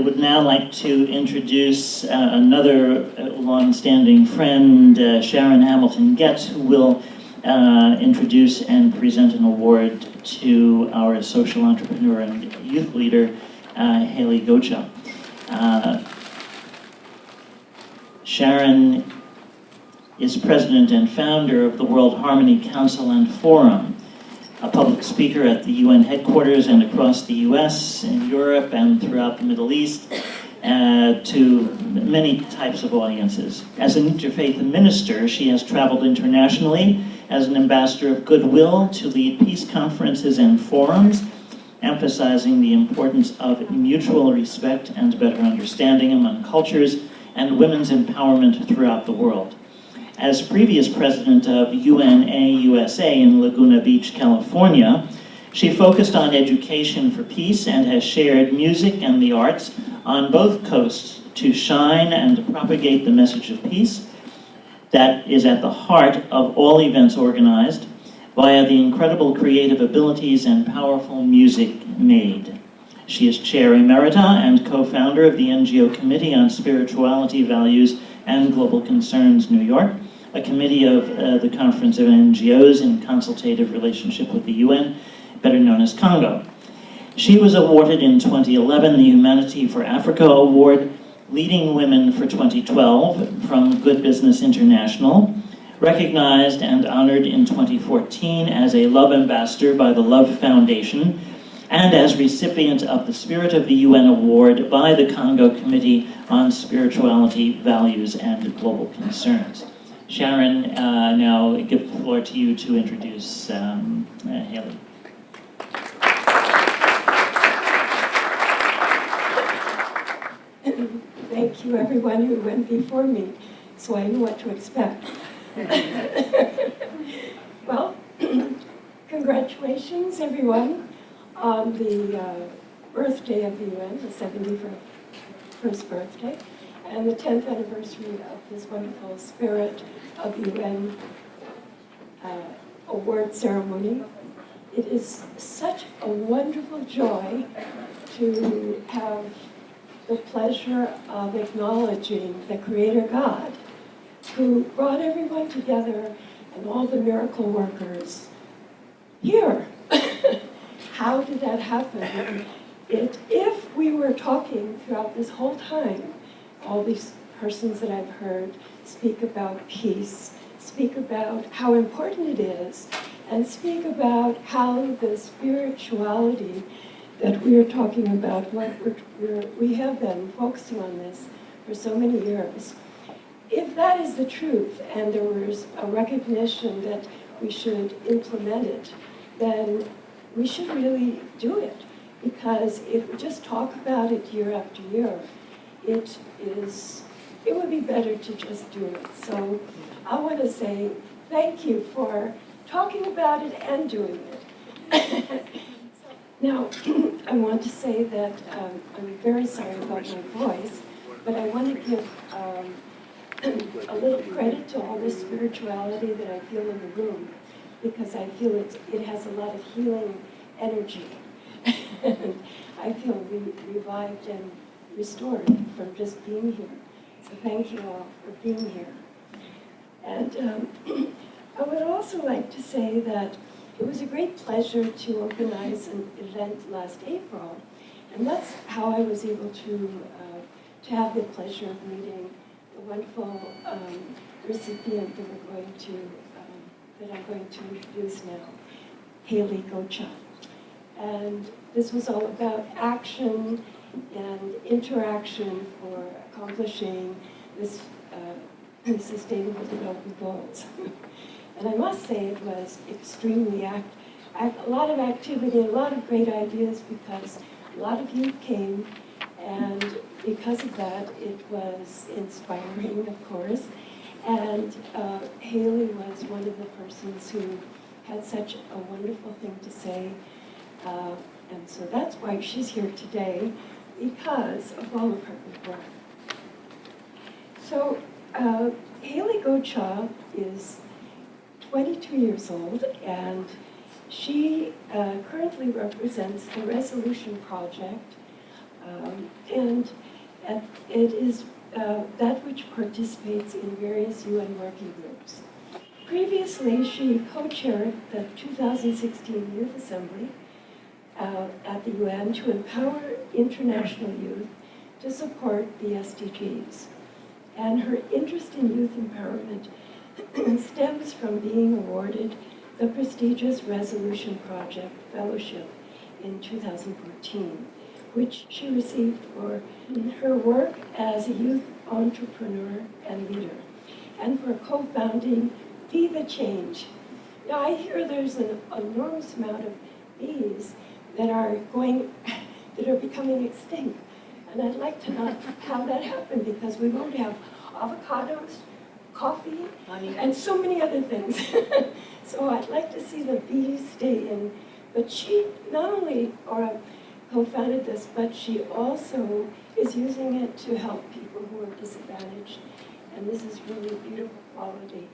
would now like to introduce another long-standing friend, Sharon Hamilton-Getz, who will introduce and present an award to our social entrepreneur and youth leader, Hayley Gocha. Sharon is president and founder of the World Harmony Council and Forum, a public speaker at the UN headquarters and across the US, in Europe, and throughout the Middle East, to many types of audiences. As an interfaith minister, she has traveled internationally as an ambassador of goodwill to lead peace conferences and forums, emphasizing the importance of mutual respect and better understanding among cultures and women's empowerment throughout the world. As previous president of UNA USA in Laguna Beach, California, she focused on education for peace and has shared music and the arts on both coasts to shine and propagate the message of peace that is at the heart of all events organized via the incredible creative abilities and powerful music made. She is Chair Emerita and co-founder of the NGO Committee on Spirituality, Values, and Global Concerns, New York, a committee of the Conference of NGOs in consultative relationship with the UN, better known as Congo. She was awarded in 2011 the Humanity for Africa Award, Leading Women for 2012 from Good Business International, recognized and honored in 2014 as a Love Ambassador by the Love Foundation, and as recipient of the Spirit of the UN Award by the Congo Committee on Spirituality, Values, and Global Concerns. Sharon, now give the floor to you to introduce Hayley. Thank you, everyone who went before me, so I knew what to expect. Well, congratulations, everyone, on the birthday of the UN, the 71st birthday, and the 10th anniversary of this wonderful Spirit of UN award ceremony. It is such a wonderful joy to have the pleasure of acknowledging the Creator God, who brought everyone together and all the miracle workers here. How did that happen? If we were talking throughout this whole time, all these persons that I've heard speak about peace, speak about how important it is, and speak about how the spirituality that we are talking about, we have been focusing on this for so many years. If that is the truth, and there was a recognition that we should implement it, then we should really do it. Because if we just talk about it year after year, it would be better to just do it. So I want to say thank you for talking about it and doing it. Now, I want to say that I'm very sorry about my voice, but I want to give a little credit to all this spirituality that I feel in the room, because I feel it has a lot of healing energy. And I feel revived and restored from just being here. So thank you all for being here. And I would also like to say that it was a great pleasure to organize an event last April, and that's how I was able to have the pleasure of meeting the wonderful recipient that I'm going to introduce now, Hayley Gocha. And this was all about action and interaction for accomplishing this Sustainable Development Goals. And I must say it was extremely a lot of activity, a lot of great ideas, because a lot of youth came, and because of that, it was inspiring, of course. And Hayley was one of the persons who had such a wonderful thing to say. And so that's why she's here today, because of all of her good work. So Hayley Gocha is 22 years old, and she currently represents the Resolution Project And it is that which participates in various UN working groups. Previously, she co-chaired the 2016 Youth Assembly at the UN to empower international youth to support the SDGs. And her interest in youth empowerment stems from being awarded the prestigious Resolution Project Fellowship in 2014, which she received for her work as a youth entrepreneur and leader, and for co-founding Be the Change. Now, I hear there's an enormous amount of bees that are becoming extinct, and I'd like to not have that happen, because we won't have avocados, coffee, and so many other things. So I'd like to see the bees stay in. But she not only co-founded this, but she also is using it to help people who are disadvantaged. And this is really beautiful quality.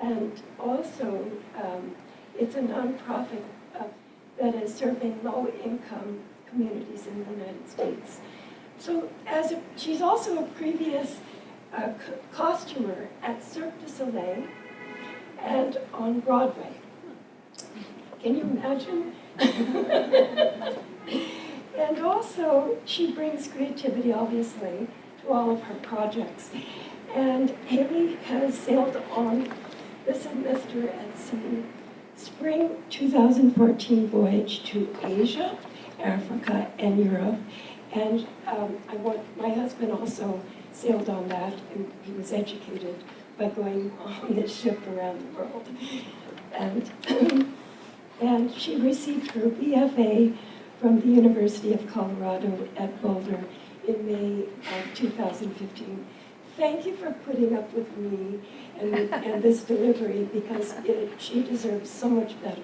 And also, it's a nonprofit that is serving low-income communities in the United States. So she's also a previous costumer at Cirque du Soleil and on Broadway. Can you imagine? And also, she brings creativity, obviously, to all of her projects. And Hayley has sailed on the semester at sea spring 2014 voyage to Asia, Africa, and Europe. And my husband also sailed on that, and he was educated by going on this ship around the world. And she received her BFA from the University of Colorado at Boulder in May of 2015. Thank you for putting up with me and this delivery, because she deserves so much better.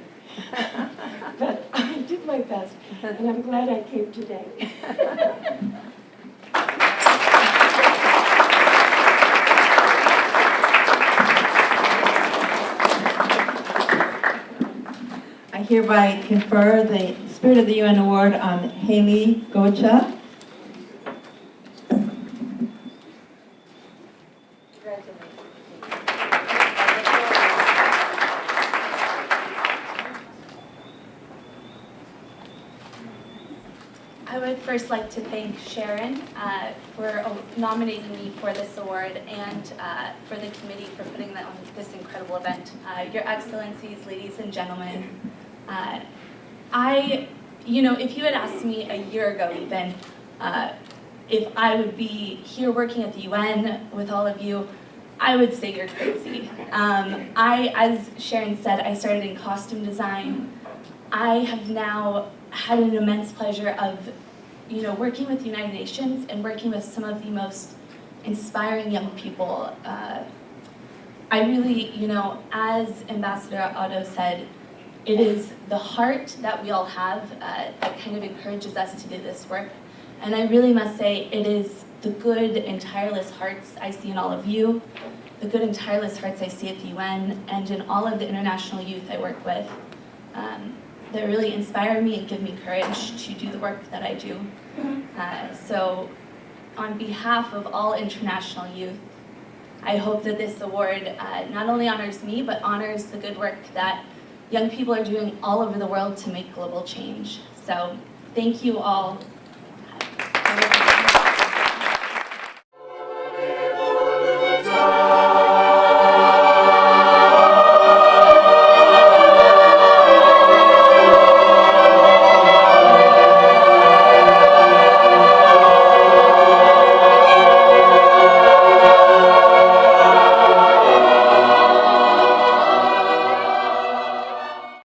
But I did my best, and I'm glad I came today. I hereby confer the Spirit of the UN Award on Hayley Gocha. I would first like to thank Sharon for nominating me for this award, and for the committee for putting on this incredible event. Your Excellencies, ladies and gentlemen, if you had asked me a year ago even if I would be here working at the UN with all of you, I would say you're crazy. As Sharon said, I started in costume design. I have now had an immense pleasure of working with the United Nations and working with some of the most inspiring young people. I really, as Ambassador Otto said, it is the heart that we all have that kind of encourages us to do this work. And I really must say, it is the good and tireless hearts I see in all of you, the good and tireless hearts I see at the UN, and in all of the international youth I work with, that really inspire me and give me courage to do the work that I do. So on behalf of all international youth, I hope that this award not only honors me, but honors the good work that young people are doing all over the world to make global change. So thank you all